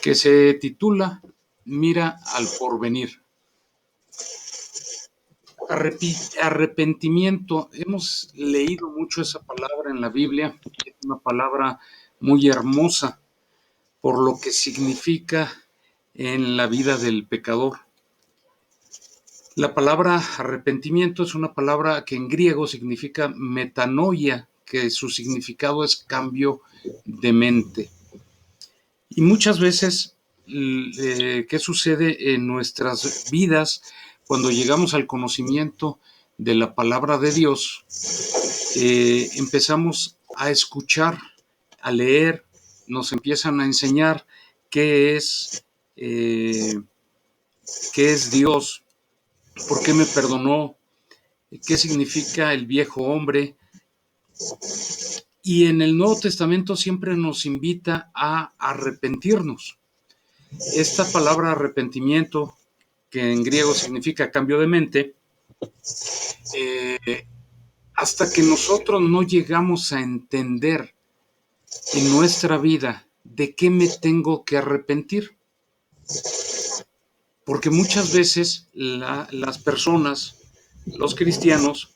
que se titula Mira al porvenir. Arrepentimiento. Hemos leído mucho esa palabra en la Biblia. Es una palabra muy hermosa por lo que significa en la vida del pecador. La palabra arrepentimiento es una palabra que en griego significa metanoia, que su significado es cambio de mente. Y muchas veces, ¿qué sucede en nuestras vidas cuando llegamos al conocimiento de la palabra de Dios? Empezamos a escuchar, a leer, nos empiezan a enseñar qué es Dios, por qué me perdonó, qué significa el viejo hombre. Y en el Nuevo Testamento siempre nos invita a arrepentirnos. Esta palabra arrepentimiento, que en griego significa cambio de mente, hasta que nosotros no llegamos a entender en nuestra vida de qué me tengo que arrepentir. Porque muchas veces las personas, los cristianos,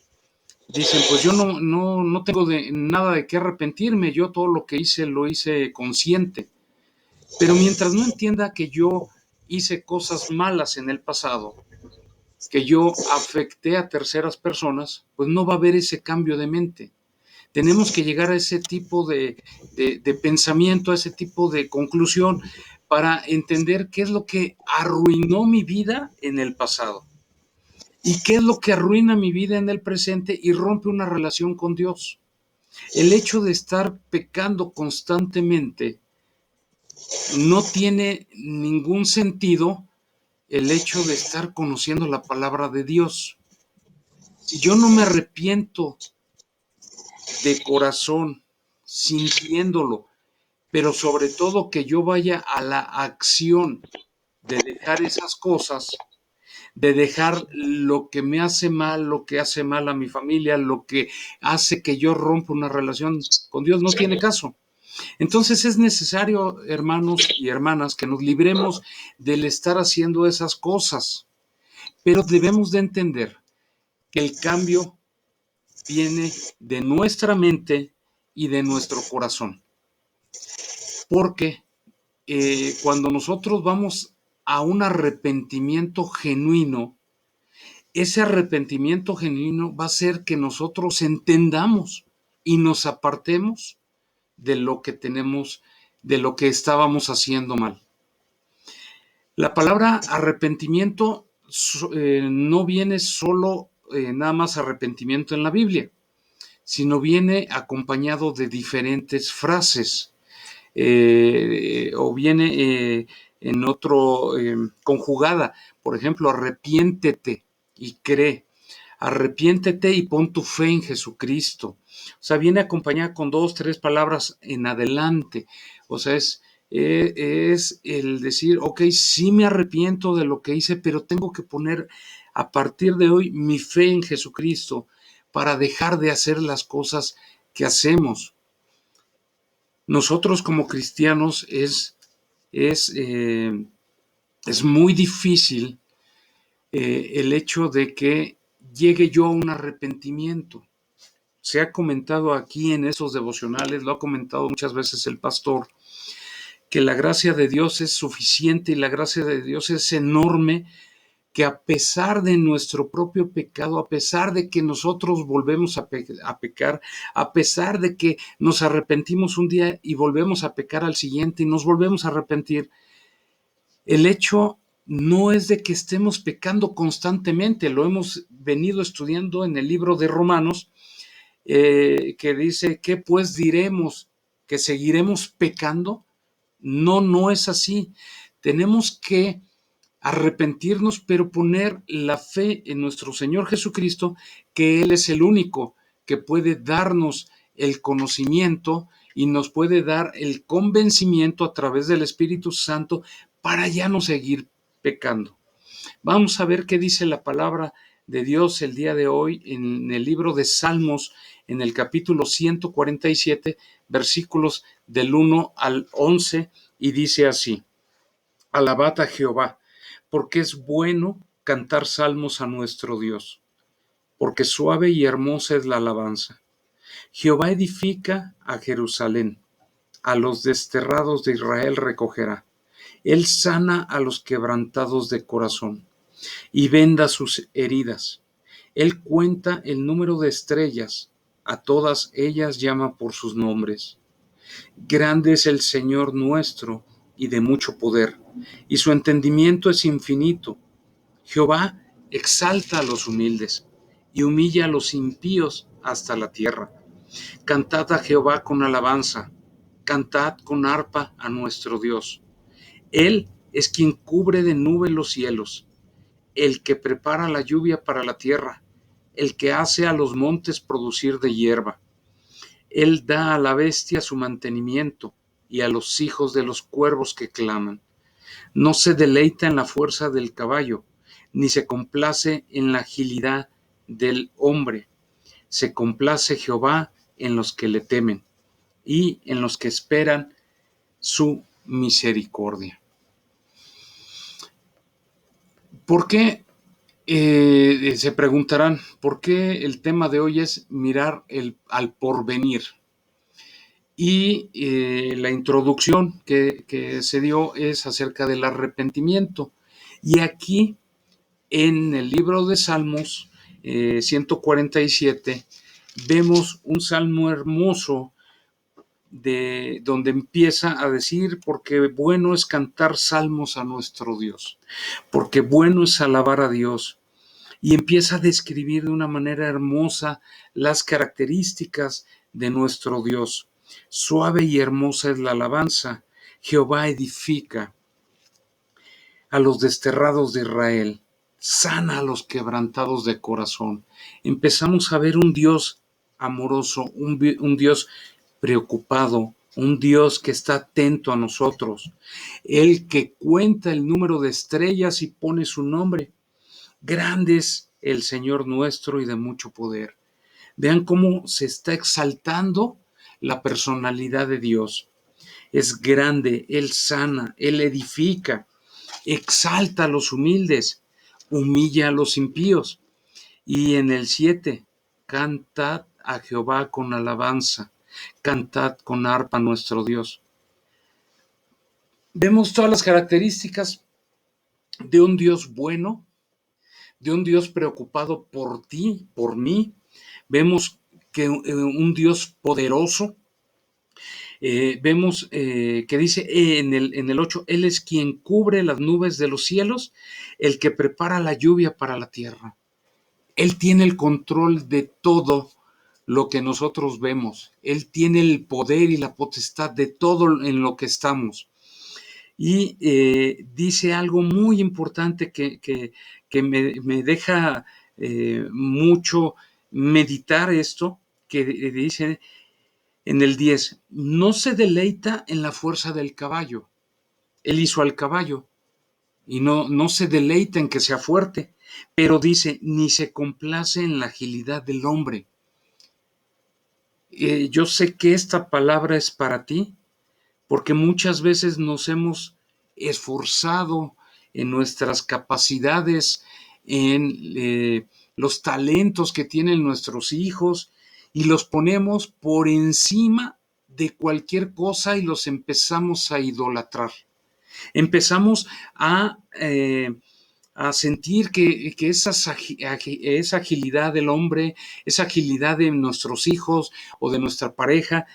dicen, pues yo no tengo nada de qué arrepentirme, yo todo lo que hice lo hice consciente. Pero mientras no entienda que yo hice cosas malas en el pasado, que yo afecté a terceras personas, pues no va a haber ese cambio de mente. Tenemos que llegar a ese tipo de pensamiento, a ese tipo de conclusión, para entender qué es lo que arruinó mi vida en el pasado y qué es lo que arruina mi vida en el presente y rompe una relación con Dios. El hecho de estar pecando constantemente no tiene ningún sentido. El hecho de estar conociendo la palabra de Dios. Si yo no me arrepiento de corazón, sintiéndolo, pero sobre todo que yo vaya a la acción de dejar esas cosas, de dejar lo que me hace mal, lo que hace mal a mi familia, lo que hace que yo rompa una relación con Dios, no tiene caso. Entonces es necesario, hermanos y hermanas, que nos libremos del estar haciendo esas cosas, pero debemos de entender que el cambio viene de nuestra mente y de nuestro corazón. Porque cuando nosotros vamos a un arrepentimiento genuino, ese arrepentimiento genuino va a hacer que nosotros entendamos y nos apartemos de lo que tenemos, de lo que estábamos haciendo mal. La palabra arrepentimiento no viene solo nada más arrepentimiento en la Biblia, sino viene acompañado de diferentes frases, o viene en otro conjugada. Por ejemplo, arrepiéntete y cree, arrepiéntete y pon tu fe en Jesucristo. O sea, viene acompañada con 2, 3 palabras en adelante. O sea, es el decir, ok, sí me arrepiento de lo que hice, pero tengo que poner a partir de hoy mi fe en Jesucristo para dejar de hacer las cosas que hacemos. Nosotros como cristianos es muy difícil el hecho de que llegue yo a un arrepentimiento. Se ha comentado aquí en esos devocionales, lo ha comentado muchas veces el pastor, que la gracia de Dios es suficiente y la gracia de Dios es enorme, que a pesar de nuestro propio pecado, a pesar de que nosotros volvemos a pecar, a pesar de que nos arrepentimos un día y volvemos a pecar al siguiente y nos volvemos a arrepentir, el hecho no es de que estemos pecando constantemente. Lo hemos venido estudiando en el libro de Romanos, que dice, ¿qué pues diremos? ¿Que seguiremos pecando? No, no es así. Tenemos que arrepentirnos, pero poner la fe en nuestro Señor Jesucristo, que Él es el único que puede darnos el conocimiento y nos puede dar el convencimiento a través del Espíritu Santo para ya no seguir pecando. Vamos a ver qué dice la palabra de Dios el día de hoy en el libro de Salmos, en el capítulo 147, versículos del 1 al 11, y dice así: Alabad a Jehová, porque es bueno cantar salmos a nuestro Dios, porque suave y hermosa es la alabanza. Jehová edifica a Jerusalén, a los desterrados de Israel recogerá. Él sana a los quebrantados de corazón y venda sus heridas. Él cuenta el número de estrellas, a todas ellas llama por sus nombres. Grande es el Señor nuestro y de mucho poder, y su entendimiento es infinito. Jehová exalta a los humildes y humilla a los impíos hasta la tierra. Cantad a Jehová con alabanza, cantad con arpa a nuestro Dios. Él es quien cubre de nube los cielos, el que prepara la lluvia para la tierra, el que hace a los montes producir de hierba. Él da a la bestia su mantenimiento y a los hijos de los cuervos que claman. No se deleita en la fuerza del caballo, ni se complace en la agilidad del hombre. Se complace Jehová en los que le temen y en los que esperan su misericordia. ¿Por qué? Se preguntarán, ¿por qué el tema de hoy es mirar al porvenir? Y la introducción que se dio es acerca del arrepentimiento. Y aquí, en el libro de Salmos 147, vemos un salmo hermoso donde empieza a decir, porque bueno es cantar salmos a nuestro Dios, porque bueno es alabar a Dios, y empieza a describir de una manera hermosa las características de nuestro Dios. Suave y hermosa es la alabanza. Jehová edifica a los desterrados de Israel, sana a los quebrantados de corazón. Empezamos a ver un Dios amoroso, un Dios preocupado, un Dios que está atento a nosotros, el que cuenta el número de estrellas y pone su nombre. Grande es el Señor nuestro y de mucho poder. Vean cómo se está exaltando la personalidad de Dios. Es grande, Él sana, Él edifica, exalta a los humildes, humilla a los impíos. Y en el 7, cantad a Jehová con alabanza, cantad con arpa a nuestro Dios. Vemos todas las características de un Dios bueno, de un Dios preocupado por ti, por mí. Vemos que un Dios poderoso. Vemos que dice en el 8, Él es quien cubre las nubes de los cielos, el que prepara la lluvia para la tierra. Él tiene el control de todo lo que nosotros vemos. Él tiene el poder y la potestad de todo en lo que estamos. Y dice algo muy importante que me deja mucho meditar esto, que dice en el 10, no se deleita en la fuerza del caballo. Él hizo al caballo y no se deleita en que sea fuerte, pero dice, ni se complace en la agilidad del hombre. Yo sé que esta palabra es para ti, porque muchas veces nos hemos esforzado en nuestras capacidades, en los talentos que tienen nuestros hijos, y los ponemos por encima de cualquier cosa y los empezamos a idolatrar. Empezamos a sentir que esa agilidad del hombre, esa agilidad de nuestros hijos o de nuestra pareja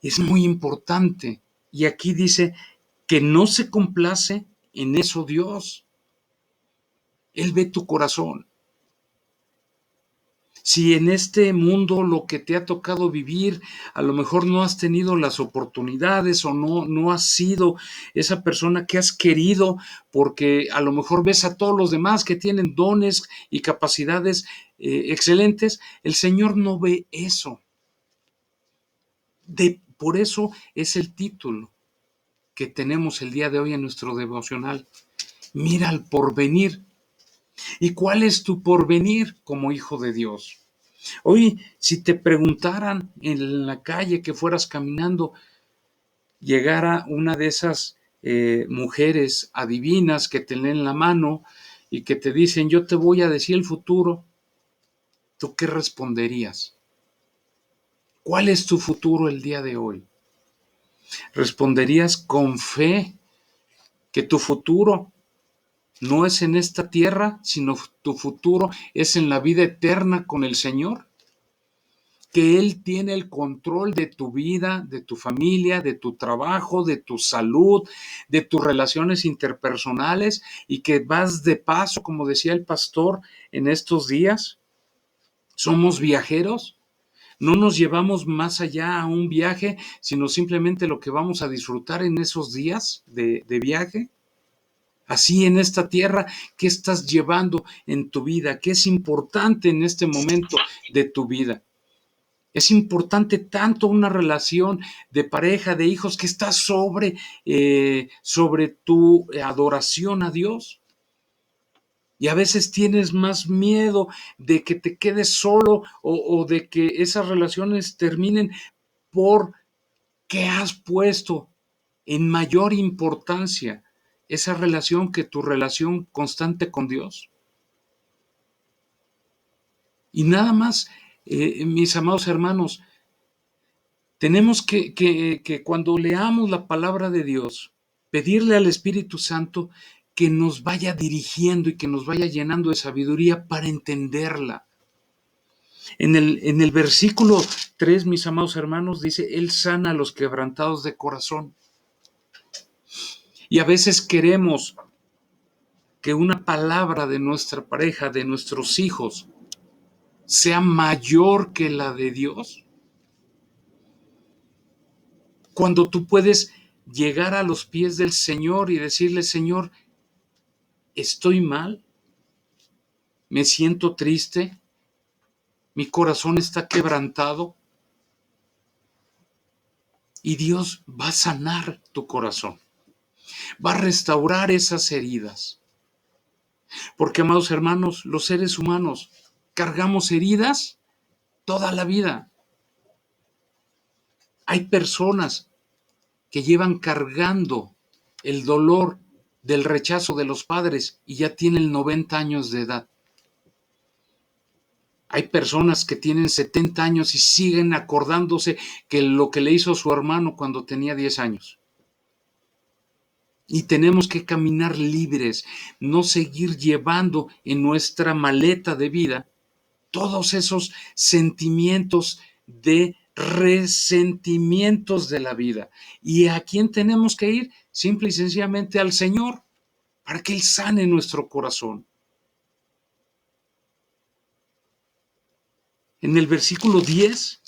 es muy importante. Y aquí dice que no se complace en eso Dios. Él ve tu corazón. Si en este mundo lo que te ha tocado vivir, a lo mejor no has tenido las oportunidades o no has sido esa persona que has querido, porque a lo mejor ves a todos los demás que tienen dones y capacidades excelentes, el Señor no ve eso. Por eso es el título que tenemos el día de hoy en nuestro devocional. Mira al porvenir. ¿Y cuál es tu porvenir como hijo de Dios? Hoy, si te preguntaran en la calle que fueras caminando, llegara una de esas mujeres adivinas que te leen la mano y que te dicen, yo te voy a decir el futuro, ¿tú qué responderías? ¿Cuál es tu futuro el día de hoy? ¿Responderías con fe que tu futuro no es en esta tierra, sino tu futuro es en la vida eterna con el Señor? Que Él tiene el control de tu vida, de tu familia, de tu trabajo, de tu salud, de tus relaciones interpersonales y que vas de paso, como decía el pastor en estos días. Somos viajeros, no nos llevamos más allá a un viaje, sino simplemente lo que vamos a disfrutar en esos días de viaje. Así en esta tierra, ¿qué estás llevando en tu vida? ¿Qué es importante en este momento de tu vida? Es importante tanto una relación de pareja, de hijos, que está sobre tu adoración a Dios. Y a veces tienes más miedo de que te quedes solo o de que esas relaciones terminen porque has puesto en mayor importancia esa relación que tu relación constante con Dios. Y nada más, mis amados hermanos, tenemos que cuando leamos la palabra de Dios, pedirle al Espíritu Santo que nos vaya dirigiendo y que nos vaya llenando de sabiduría para entenderla. En el versículo 3, mis amados hermanos, dice, Él sana a los quebrantados de corazón. Y a veces queremos que una palabra de nuestra pareja, de nuestros hijos, sea mayor que la de Dios. Cuando tú puedes llegar a los pies del Señor y decirle, Señor, estoy mal, me siento triste, mi corazón está quebrantado y Dios va a sanar tu corazón, va a restaurar esas heridas. Porque, amados hermanos, los seres humanos cargamos heridas toda la vida. Hay personas que llevan cargando el dolor del rechazo de los padres y ya tienen 90 años de edad. Hay personas que tienen 70 años y siguen acordándose que lo que le hizo su hermano cuando tenía 10 años. Y tenemos que caminar libres, no seguir llevando en nuestra maleta de vida todos esos sentimientos de resentimientos de la vida. ¿Y a quién tenemos que ir? Simple y sencillamente al Señor, para que Él sane nuestro corazón. En el versículo 10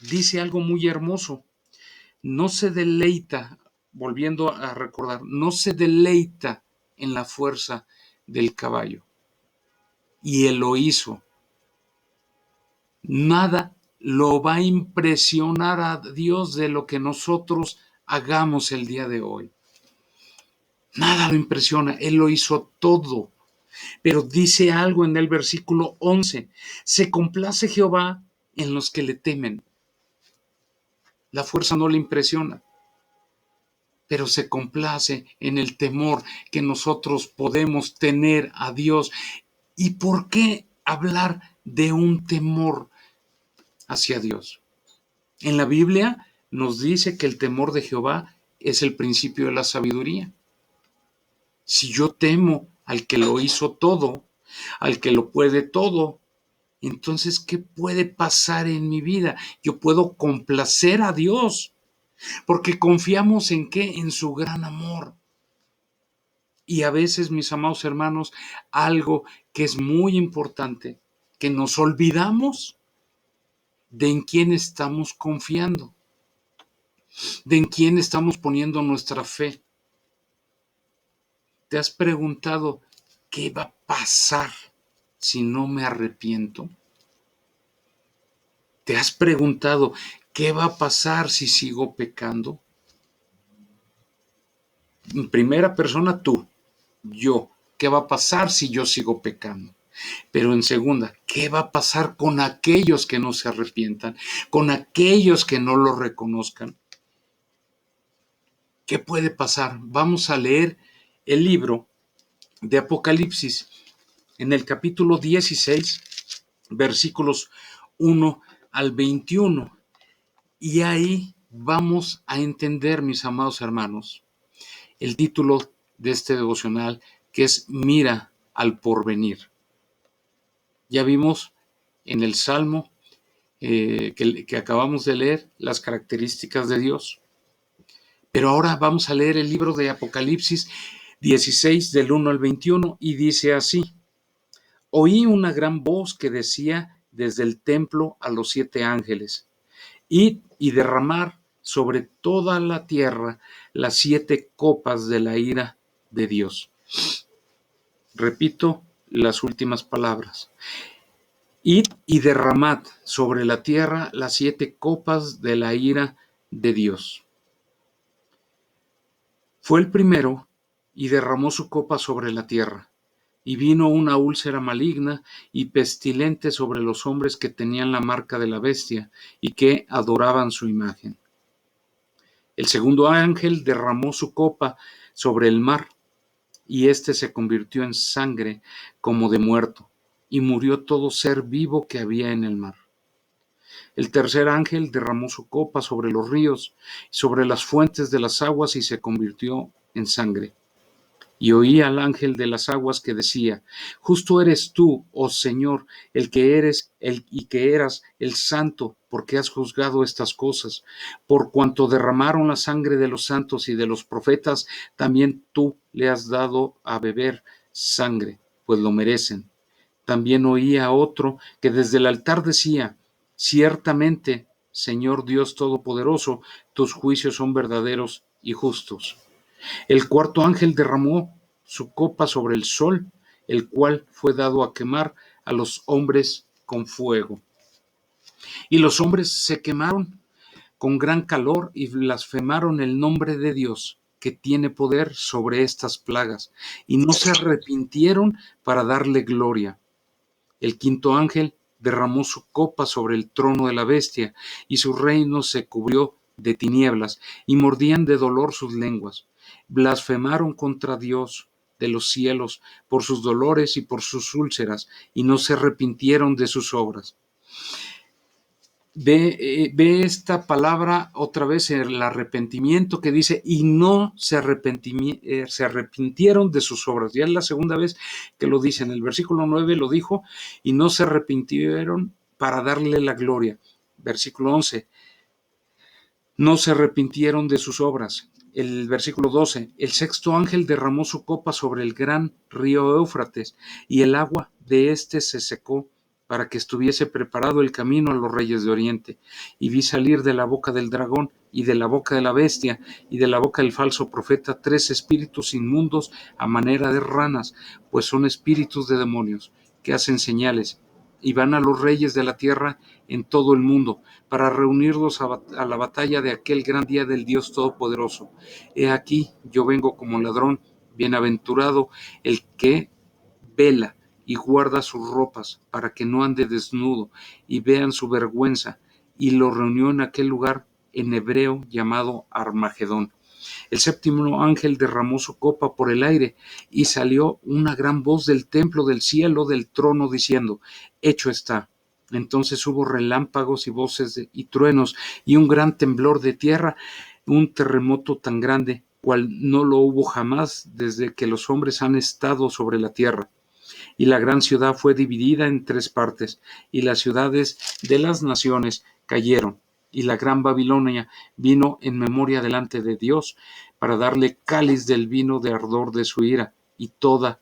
dice algo muy hermoso. No se deleita, volviendo a recordar, no se deleita en la fuerza del caballo. Y Él lo hizo. Nada lo va a impresionar a Dios de lo que nosotros hagamos el día de hoy. Nada lo impresiona, Él lo hizo todo. Pero dice algo en el versículo 11, se complace Jehová en los que le temen. La fuerza no le impresiona, pero se complace en el temor que nosotros podemos tener a Dios. ¿Y por qué hablar de un temor hacia Dios? En la Biblia nos dice que el temor de Jehová es el principio de la sabiduría. Si yo temo al que lo hizo todo, al que lo puede todo, entonces, ¿qué puede pasar en mi vida? Yo puedo complacer a Dios, porque confiamos en qué, en su gran amor. Y a veces, mis amados hermanos, algo que es muy importante, que nos olvidamos de en quién estamos confiando, de en quién estamos poniendo nuestra fe. ¿Te has preguntado qué va a pasar si no me arrepiento? ¿Te has preguntado qué va a pasar si sigo pecando? En primera persona tú, yo. ¿Qué va a pasar si yo sigo pecando? Pero en segunda, ¿qué va a pasar con aquellos que no se arrepientan? Con aquellos que no lo reconozcan. ¿Qué puede pasar? Vamos a leer el libro de Apocalipsis en el capítulo 16, versículos 1 al 21. Y ahí vamos a entender, mis amados hermanos, el título de este devocional, que es Mira al porvenir. Ya vimos en el Salmo que acabamos de leer las características de Dios. Pero ahora vamos a leer el libro de Apocalipsis 16 del 1 al 21 y dice así: Oí una gran voz que decía desde el templo a los 7 ángeles: Id y derramar sobre toda la tierra las 7 copas de la ira de Dios. Repito las últimas palabras. Id y derramad sobre la tierra las 7 copas de la ira de Dios. Fue el primero y derramó su copa sobre la tierra, y vino una úlcera maligna y pestilente sobre los hombres que tenían la marca de la bestia y que adoraban su imagen. El segundo ángel derramó su copa sobre el mar, y éste se convirtió en sangre como de muerto, y murió todo ser vivo que había en el mar. El tercer ángel derramó su copa sobre los ríos, sobre las fuentes de las aguas, y se convirtió en sangre. Y oí al ángel de las aguas que decía: Justo eres tú, oh Señor, el que eres y que eras el santo, porque has juzgado estas cosas. Por cuanto derramaron la sangre de los santos y de los profetas, también tú le has dado a beber sangre, pues lo merecen. También oí a otro que desde el altar decía: Ciertamente, Señor Dios Todopoderoso, tus juicios son verdaderos y justos. El cuarto ángel derramó su copa sobre el sol, el cual fue dado a quemar a los hombres con fuego. Y los hombres se quemaron con gran calor y blasfemaron el nombre de Dios, que tiene poder sobre estas plagas, y no se arrepintieron para darle gloria. El quinto ángel derramó su copa sobre el trono de la bestia, y su reino se cubrió de tinieblas, y mordían de dolor sus lenguas. Blasfemaron contra Dios de los cielos por sus dolores y por sus úlceras, y no se arrepintieron de sus obras. Ve esta palabra otra vez, el arrepentimiento, que dice: y no se arrepintieron de sus obras. Ya es la segunda vez que lo dice. En el versículo 9 lo dijo: y no se arrepintieron para darle la gloria. Versículo 11: no se arrepintieron de sus obras. El versículo 12: el sexto ángel derramó su copa sobre el gran río Éufrates, y el agua de éste se secó, para que estuviese preparado el camino a los reyes de Oriente. Y vi salir de la boca del dragón, y de la boca de la bestia, y de la boca del falso profeta, 3 espíritus inmundos a manera de ranas, pues son espíritus de demonios, que hacen señales, y van a los reyes de la tierra en todo el mundo, para reunirlos a la batalla de aquel gran día del Dios Todopoderoso. He aquí, yo vengo como ladrón. Bienaventurado el que vela y guarda sus ropas, para que no ande desnudo y vean su vergüenza. Y lo reunió en aquel lugar, en hebreo llamado Armagedón. El séptimo ángel derramó su copa por el aire, y salió una gran voz del templo del cielo del trono diciendo: Hecho está. Entonces hubo relámpagos y voces y truenos, y un gran temblor de tierra, un terremoto tan grande, cual no lo hubo jamás desde que los hombres han estado sobre la tierra. Y la gran ciudad fue dividida en 3 partes, y las ciudades de las naciones cayeron. Y la gran Babilonia vino en memoria delante de Dios, para darle cáliz del vino de ardor de su ira, y toda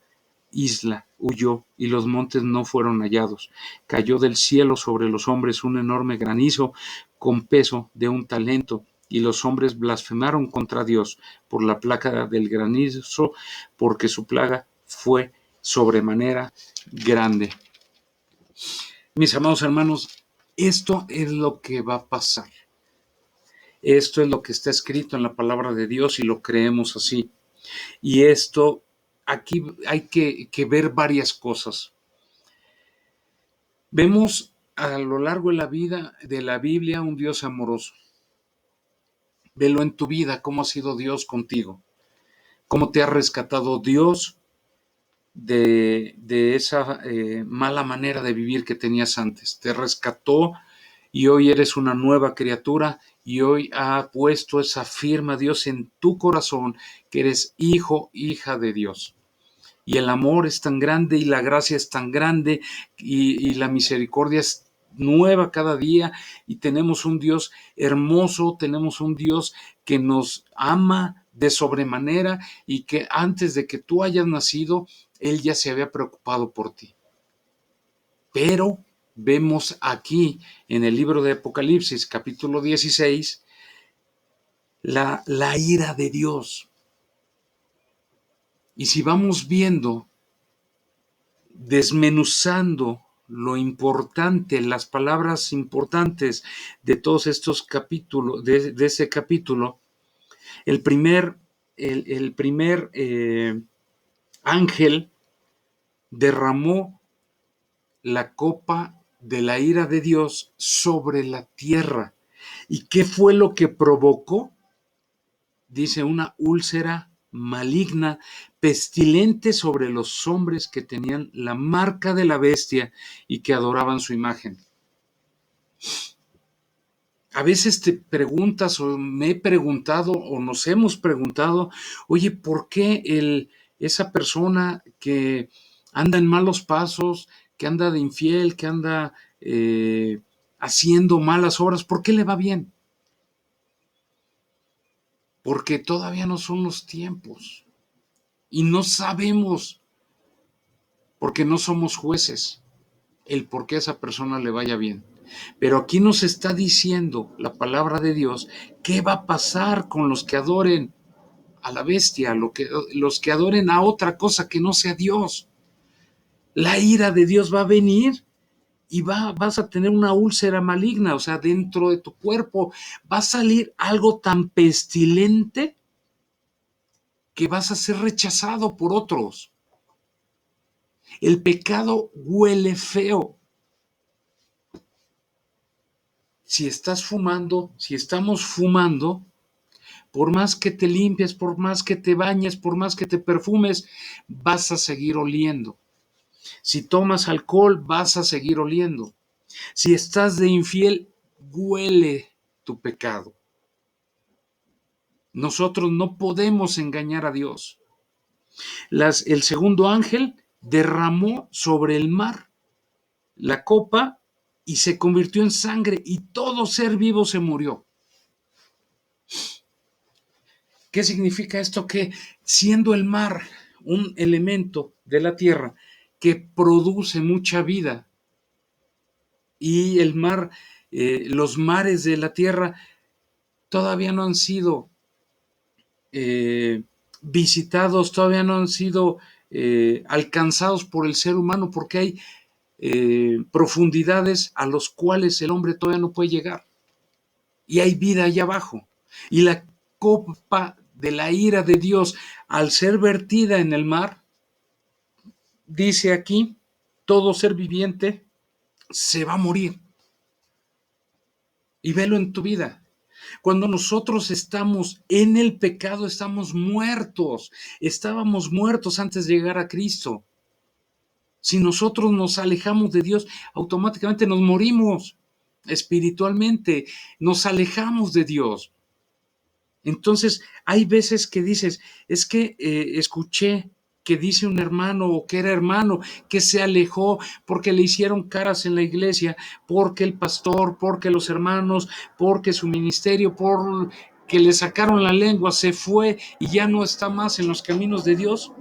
isla huyó, y los montes no fueron hallados. Cayó del cielo sobre los hombres un enorme granizo con peso de 1 talento, y los hombres blasfemaron contra Dios por la plaga del granizo, porque su plaga fue sobremanera grande. Mis amados hermanos, esto es lo que va a pasar. Esto es lo que está escrito en la palabra de Dios y lo creemos así. Y esto, aquí hay que ver varias cosas. Vemos a lo largo de la vida de la Biblia un Dios amoroso. Velo en tu vida, cómo ha sido Dios contigo, cómo te ha rescatado Dios de esa mala manera de vivir que tenías antes. Te rescató y hoy eres una nueva criatura y hoy ha puesto esa firma Dios en tu corazón que eres hijo, hija de Dios. Y el amor es tan grande y la gracia es tan grande y la misericordia es nueva cada día y tenemos un Dios hermoso, tenemos un Dios que nos ama de sobremanera y que antes de que tú hayas nacido, Él ya se había preocupado por ti. Pero vemos aquí en el libro de Apocalipsis, capítulo 16, la ira de Dios. Y si vamos viendo, desmenuzando lo importante, las palabras importantes de todos estos capítulos, de ese capítulo, el primer, el primer ángel derramó la copa de la ira de Dios sobre la tierra. ¿Y qué fue lo que provocó? Dice, una úlcera maligna, pestilente sobre los hombres que tenían la marca de la bestia y que adoraban su imagen. A veces te preguntas, o me he preguntado, o nos hemos preguntado, oye, ¿por qué esa persona que anda en malos pasos, que anda de infiel, que anda haciendo malas obras, ¿por qué le va bien? Porque todavía no son los tiempos y no sabemos, porque no somos jueces, el por qué a esa persona le vaya bien. Pero aquí nos está diciendo la palabra de Dios qué va a pasar con los que adoren a la bestia, los que adoren a otra cosa que no sea Dios. La ira de Dios va a venir y vas a tener una úlcera maligna, o sea, dentro de tu cuerpo va a salir algo tan pestilente que vas a ser rechazado por otros. El pecado huele feo. Si estás fumando, si estamos fumando, por más que te limpies, por más que te bañes, por más que te perfumes, vas a seguir oliendo. Si tomas alcohol, vas a seguir oliendo. Si estás de infiel, huele tu pecado. Nosotros no podemos engañar a Dios. El segundo ángel derramó sobre el mar la copa y se convirtió en sangre y todo ser vivo se murió. ¿Qué significa esto? Que siendo el mar un elemento de la tierra que produce mucha vida y el mar, los mares de la tierra todavía no han sido visitados, todavía no han sido alcanzados por el ser humano porque hay profundidades a los cuales el hombre todavía no puede llegar y hay vida allá abajo y la copa de la ira de Dios al ser vertida en el mar, dice aquí, todo ser viviente se va a morir. Y velo en tu vida. Cuando nosotros estamos en el pecado, estamos muertos. Estábamos muertos antes de llegar a Cristo. Si nosotros nos alejamos de Dios, automáticamente nos morimos espiritualmente. Nos alejamos de Dios. Entonces, hay veces que dices, es que escuché que dice un hermano o que era hermano que se alejó porque le hicieron caras en la iglesia, porque el pastor, porque los hermanos, porque su ministerio, por que le sacaron la lengua, se fue y ya no está más en los caminos de Dios.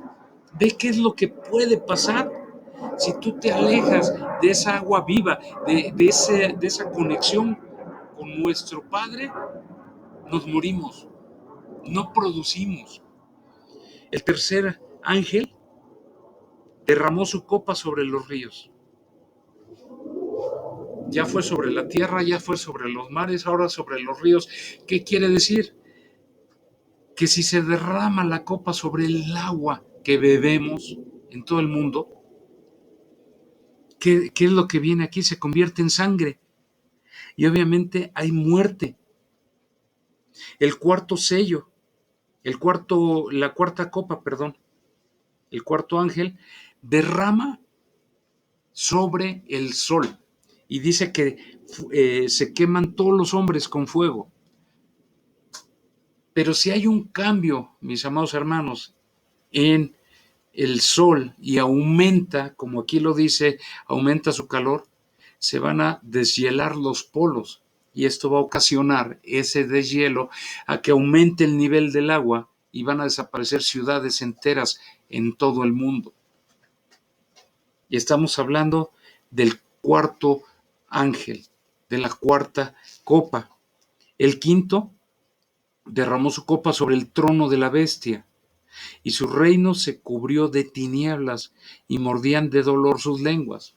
Ve qué es lo que puede pasar si tú te alejas de esa agua viva, de esa conexión con nuestro Padre, nos morimos. No producimos. El tercer ángel derramó su copa sobre los ríos. Ya fue sobre la tierra, ya fue sobre los mares, ahora sobre los ríos. ¿Qué quiere decir? Que si se derrama la copa sobre el agua que bebemos en todo el mundo, ¿qué es lo que viene aquí? Se convierte en sangre. Y obviamente hay muerte. El cuarto sello, la cuarta copa, perdón, el cuarto ángel derrama sobre el sol y dice que se queman todos los hombres con fuego. Pero si hay un cambio, mis amados hermanos, en el sol y aumenta, como aquí lo dice, aumenta su calor, se van a deshielar los polos y esto va a ocasionar ese deshielo a que aumente el nivel del agua y van a desaparecer ciudades enteras en todo el mundo. Y estamos hablando del cuarto ángel, de la cuarta copa. El quinto derramó su copa sobre el trono de la bestia, y su reino se cubrió de tinieblas, y mordían de dolor sus lenguas.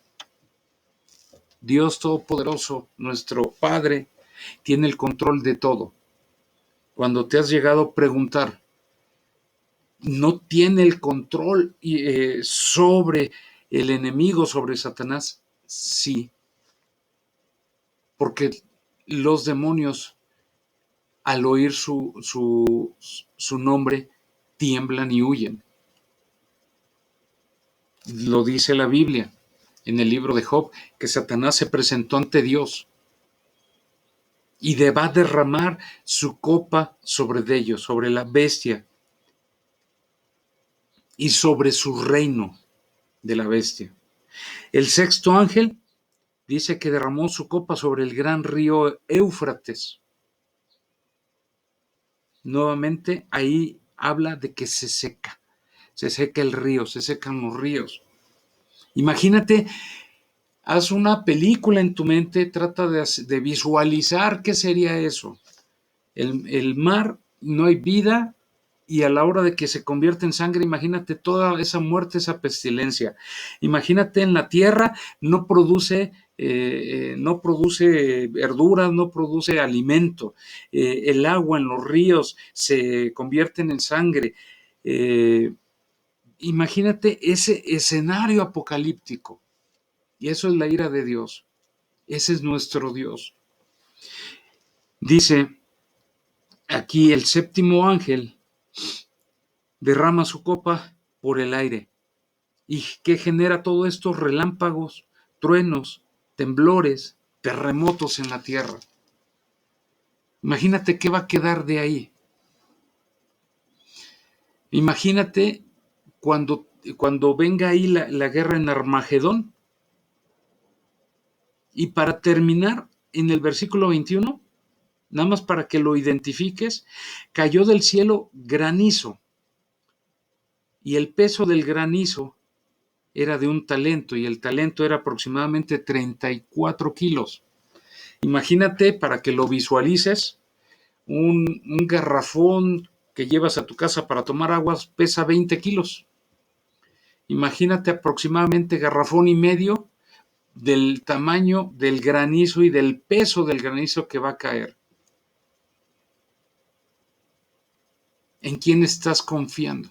Dios Todopoderoso, nuestro Padre, tiene el control de todo. Cuando te has llegado a preguntar, ¿no tiene el control sobre el enemigo, sobre Satanás? Sí, porque los demonios, al oír su nombre, tiemblan y huyen. Lo dice la Biblia en el libro de Job, que Satanás se presentó ante Dios y va a derramar su copa sobre ellos, sobre la bestia y sobre su reino de la bestia. El sexto ángel dice que derramó su copa sobre el gran río Éufrates. Nuevamente ahí habla de que se seca el río, se secan los ríos. Imagínate, haz una película en tu mente, trata de visualizar qué sería eso. El mar, no hay vida, y a la hora de que se convierte en sangre, imagínate toda esa muerte, esa pestilencia. Imagínate en la tierra, no produce verduras, no produce alimento. El agua en los ríos se convierten en sangre. Imagínate ese escenario apocalíptico. Y eso es la ira de Dios. Ese es nuestro Dios. Dice aquí el séptimo ángel derrama su copa por el aire. ¿Y qué genera todo esto? Relámpagos, truenos, temblores, terremotos en la tierra. Imagínate qué va a quedar de ahí. Imagínate cuando venga ahí la guerra en Armagedón. Y para terminar, en el versículo 21, nada más para que lo identifiques, cayó del cielo granizo. Y el peso del granizo era de un talento, y el talento era aproximadamente 34 kilos. Imagínate, para que lo visualices, un garrafón que llevas a tu casa para tomar aguas pesa 20 kilos. Imagínate aproximadamente garrafón y medio del tamaño del granizo y del peso del granizo que va a caer. ¿En quién estás confiando?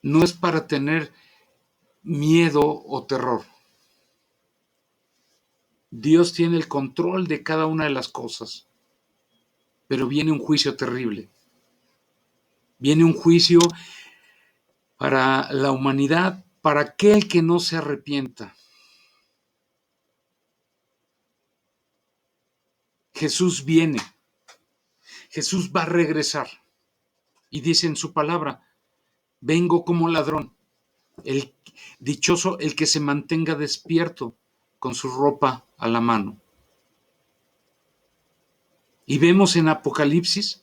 No es para tener miedo o terror. Dios tiene el control de cada una de las cosas, pero viene un juicio terrible. Viene un juicio para la humanidad, para aquel que no se arrepienta. Jesús viene, Jesús va a regresar y dice en su palabra, vengo como ladrón. El dichoso el que se mantenga despierto con su ropa a la mano. Y vemos en Apocalipsis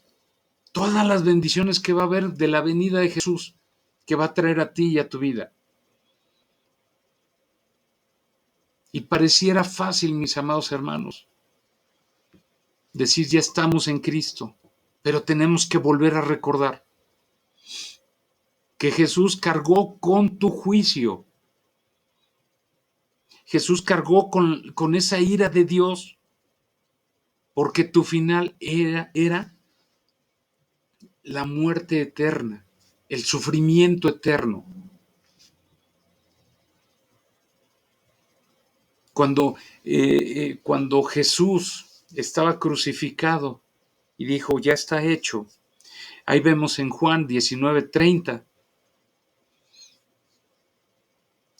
todas las bendiciones que va a haber de la venida de Jesús, que va a traer a ti y a tu vida. Y pareciera fácil, mis amados hermanos, decir ya estamos en Cristo, pero tenemos que volver a recordar que Jesús cargó con tu juicio. Jesús cargó con esa ira de Dios, porque tu final era la muerte eterna, el sufrimiento eterno. Cuando Jesús estaba crucificado y dijo, ya está hecho. Ahí vemos en Juan 19:30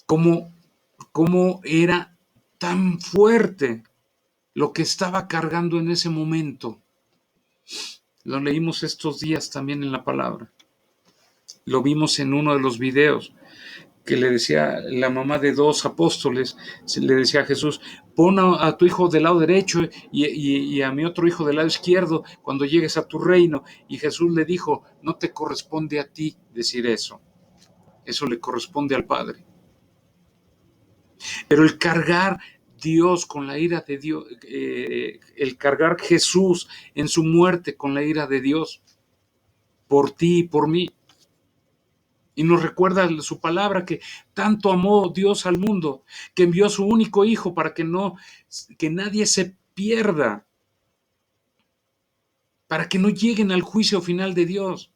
cómo era tan fuerte lo que estaba cargando en ese momento. Lo leímos estos días también en la palabra. Lo vimos en uno de los videos que le decía la mamá de dos apóstoles, le decía a Jesús, pon a tu hijo del lado derecho y a mi otro hijo del lado izquierdo cuando llegues a tu reino. Y Jesús le dijo, no te corresponde a ti decir eso le corresponde al Padre. Pero el cargar Dios con la ira de Dios, el cargar Jesús en su muerte con la ira de Dios, por ti y por mí. Y nos recuerda su palabra que tanto amó Dios al mundo, que envió a su único hijo para que nadie se pierda, para que no lleguen al juicio final de Dios,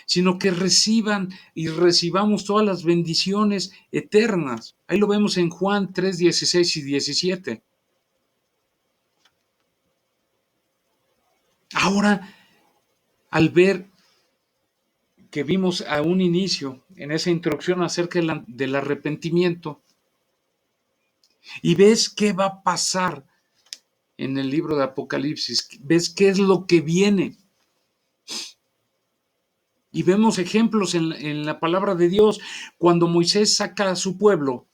sino que reciban y recibamos todas las bendiciones eternas. Ahí lo vemos en Juan 3, 16 y 17. Ahora, al ver que vimos a un inicio en esa introducción acerca del arrepentimiento, y ves qué va a pasar en el libro de Apocalipsis, ves qué es lo que viene. Y vemos ejemplos en la palabra de Dios, cuando Moisés saca a su pueblo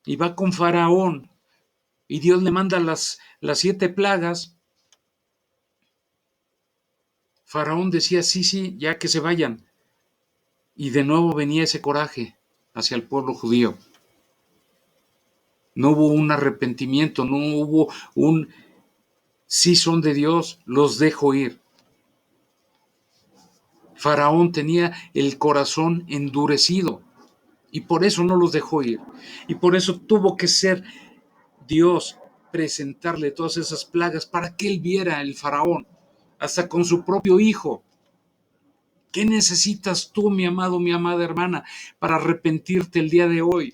y va con Faraón, y Dios le manda las 7 plagas. Faraón decía, sí, ya que se vayan. Y de nuevo venía ese coraje hacia el pueblo judío. No hubo un arrepentimiento, no hubo sí son de Dios, los dejo ir. Faraón tenía el corazón endurecido y por eso no los dejó ir. Y por eso tuvo que ser Dios presentarle todas esas plagas para que él viera el Faraón, hasta con su propio hijo. ¿Qué necesitas tú, mi amado, mi amada hermana, para arrepentirte el día de hoy?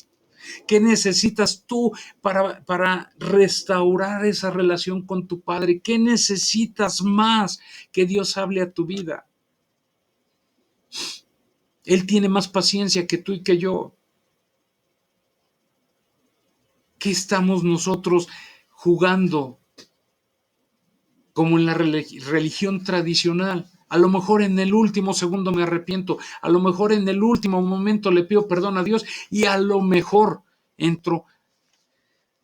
¿Qué necesitas tú para restaurar esa relación con tu Padre? ¿Qué necesitas más que Dios hable a tu vida? Él tiene más paciencia que tú y que yo. ¿Qué estamos nosotros jugando como en la religión tradicional? A lo mejor en el último segundo me arrepiento, a lo mejor en el último momento le pido perdón a Dios y a lo mejor entro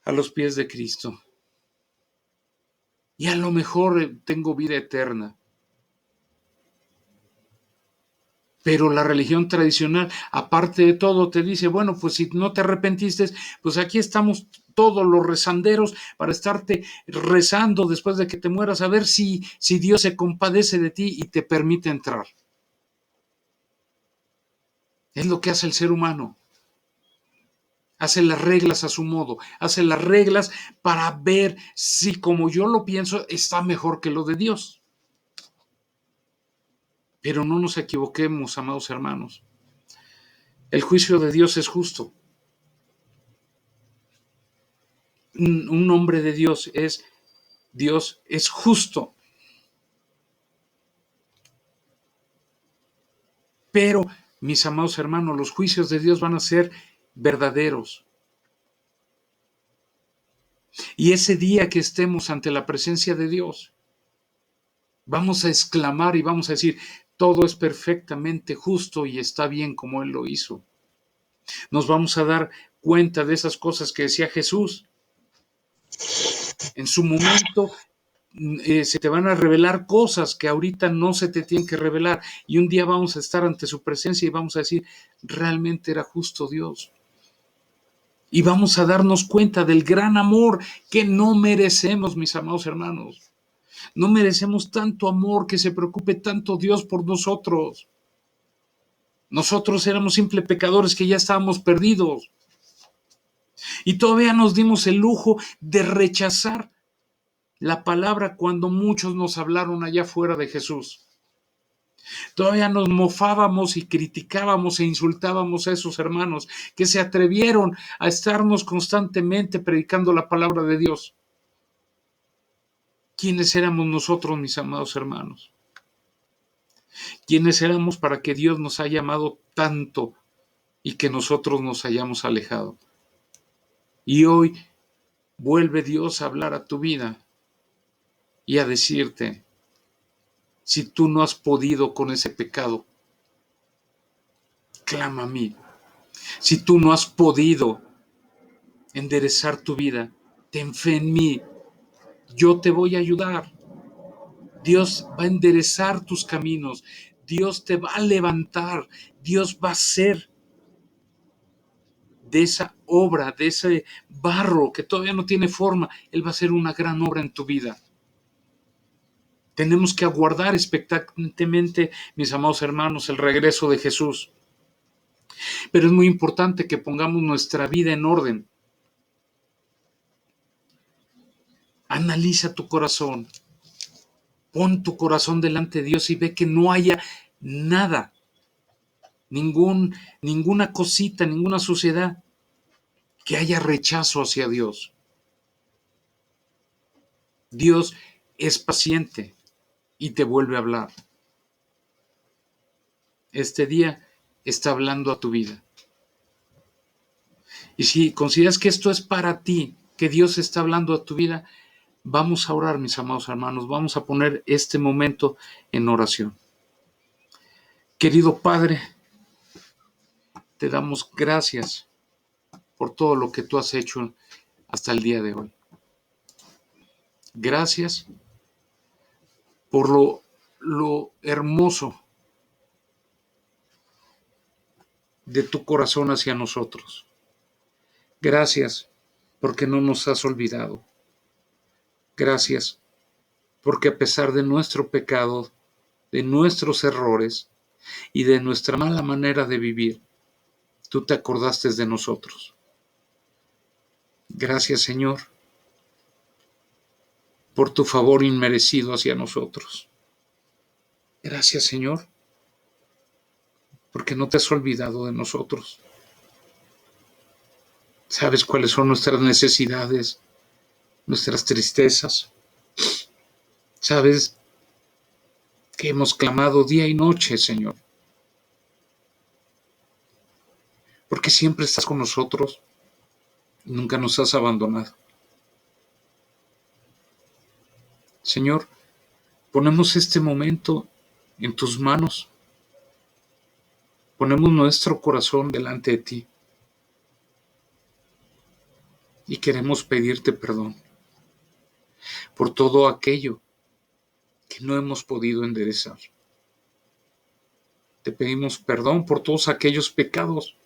a los pies de Cristo. Y a lo mejor tengo vida eterna. Pero la religión tradicional, aparte de todo, te dice, bueno, pues si no te arrepentiste, pues aquí estamos todos los rezanderos para estarte rezando después de que te mueras, a ver si Dios se compadece de ti y te permite entrar. Es lo que hace el ser humano. Hace las reglas a su modo, hace las reglas para ver si, como yo lo pienso, está mejor que lo de Dios. Pero no nos equivoquemos, amados hermanos. El juicio de Dios es justo. Un nombre de Dios es justo. Pero, mis amados hermanos, los juicios de Dios van a ser verdaderos. Y ese día que estemos ante la presencia de Dios, vamos a exclamar y vamos a decir, todo es perfectamente justo y está bien como Él lo hizo. Nos vamos a dar cuenta de esas cosas que decía Jesús. En su momento se te van a revelar cosas que ahorita no se te tienen que revelar y un día vamos a estar ante su presencia y vamos a decir, realmente era justo Dios. Y vamos a darnos cuenta del gran amor que no merecemos, mis amados hermanos. No merecemos tanto amor, que se preocupe tanto Dios por nosotros. Nosotros éramos simples pecadores que ya estábamos perdidos. Y todavía nos dimos el lujo de rechazar la palabra cuando muchos nos hablaron allá fuera de Jesús. Todavía nos mofábamos y criticábamos e insultábamos a esos hermanos que se atrevieron a estarnos constantemente predicando la palabra de Dios. ¿Quiénes éramos nosotros, mis amados hermanos? ¿Quiénes éramos para que Dios nos haya amado tanto y que nosotros nos hayamos alejado? Y hoy vuelve Dios a hablar a tu vida y a decirte, si tú no has podido con ese pecado, clama a mí. Si tú no has podido enderezar tu vida, ten fe en mí. Yo te voy a ayudar. Dios va a enderezar tus caminos. Dios te va a levantar. Dios va a hacer de esa obra, de ese barro que todavía no tiene forma, Él va a hacer una gran obra en tu vida. Tenemos que aguardar expectantemente, mis amados hermanos, el regreso de Jesús. Pero es muy importante que pongamos nuestra vida en orden. Analiza tu corazón. Pon tu corazón delante de Dios y ve que no haya nada, ninguna cosita, ninguna suciedad, que haya rechazo hacia Dios. Dios es paciente y te vuelve a hablar. Este día está hablando a tu vida. Y si consideras que esto es para ti, que Dios está hablando a tu vida, vamos a orar, mis amados hermanos, vamos a poner este momento en oración. Querido Padre, te damos gracias por todo lo que tú has hecho hasta el día de hoy. Gracias por lo hermoso de tu corazón hacia nosotros. Gracias porque no nos has olvidado. Gracias porque a pesar de nuestro pecado, de nuestros errores y de nuestra mala manera de vivir, tú te acordaste de nosotros. Gracias, Señor, por tu favor inmerecido hacia nosotros. Gracias, Señor, porque no te has olvidado de nosotros. Sabes cuáles son nuestras necesidades, nuestras tristezas. Sabes que hemos clamado día y noche, Señor, porque siempre estás con nosotros y nunca nos has abandonado. Señor, ponemos este momento en tus manos. Ponemos nuestro corazón delante de ti y queremos pedirte perdón por todo aquello que no hemos podido enderezar. Te pedimos perdón por todos aquellos pecados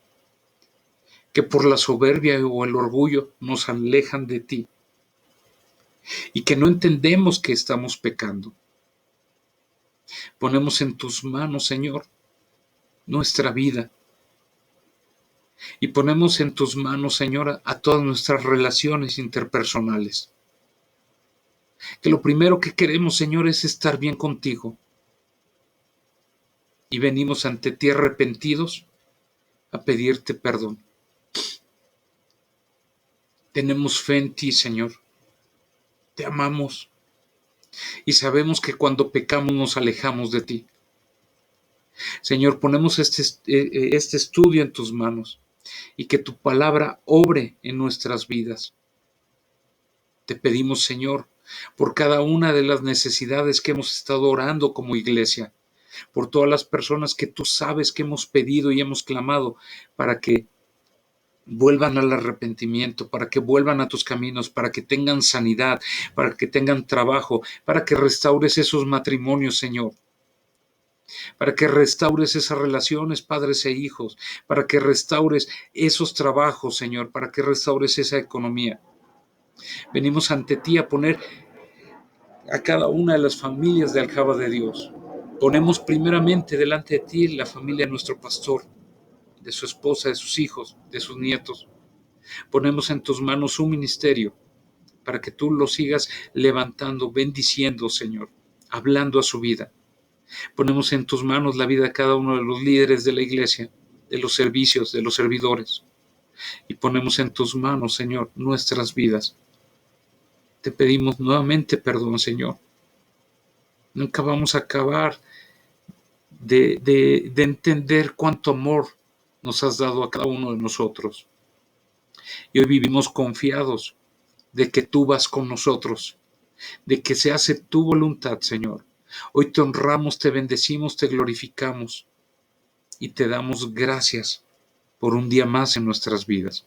que por la soberbia o el orgullo nos alejan de ti y que no entendemos que estamos pecando. Ponemos en tus manos, Señor, nuestra vida y ponemos en tus manos, Señor, a todas nuestras relaciones interpersonales. Que lo primero que queremos, Señor, es estar bien contigo. Y venimos ante ti arrepentidos a pedirte perdón. Tenemos fe en ti, Señor. Te amamos. Y sabemos que cuando pecamos nos alejamos de ti. Señor, ponemos este estudio en tus manos y que tu palabra obre en nuestras vidas. Te pedimos, Señor, por cada una de las necesidades que hemos estado orando como iglesia, por todas las personas que tú sabes que hemos pedido y hemos clamado para que vuelvan al arrepentimiento, para que vuelvan a tus caminos, para que tengan sanidad, para que tengan trabajo, para que restaures esos matrimonios, Señor, para que restaures esas relaciones, padres e hijos, para que restaures esos trabajos, Señor, para que restaures esa economía. Venimos ante ti a poner a cada una de las familias de Aljaba de Dios. Ponemos primeramente delante de ti la familia de nuestro pastor, de su esposa, de sus hijos, de sus nietos. Ponemos en tus manos su ministerio para que tú lo sigas levantando, bendiciendo, Señor, hablando a su vida. Ponemos en tus manos la vida de cada uno de los líderes de la iglesia, de los servicios, de los servidores. Y ponemos en tus manos, Señor, nuestras vidas. Te pedimos nuevamente perdón, Señor. Nunca vamos a acabar de entender cuánto amor nos has dado a cada uno de nosotros. Y hoy vivimos confiados de que tú vas con nosotros, de que se hace tu voluntad, Señor. Hoy te honramos, te bendecimos, te glorificamos y te damos gracias por un día más en nuestras vidas.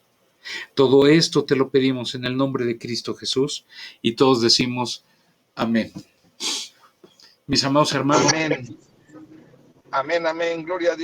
Todo esto te lo pedimos en el nombre de Cristo Jesús y todos decimos amén. Mis amados hermanos. Amén. Amén, amén. Gloria a Dios.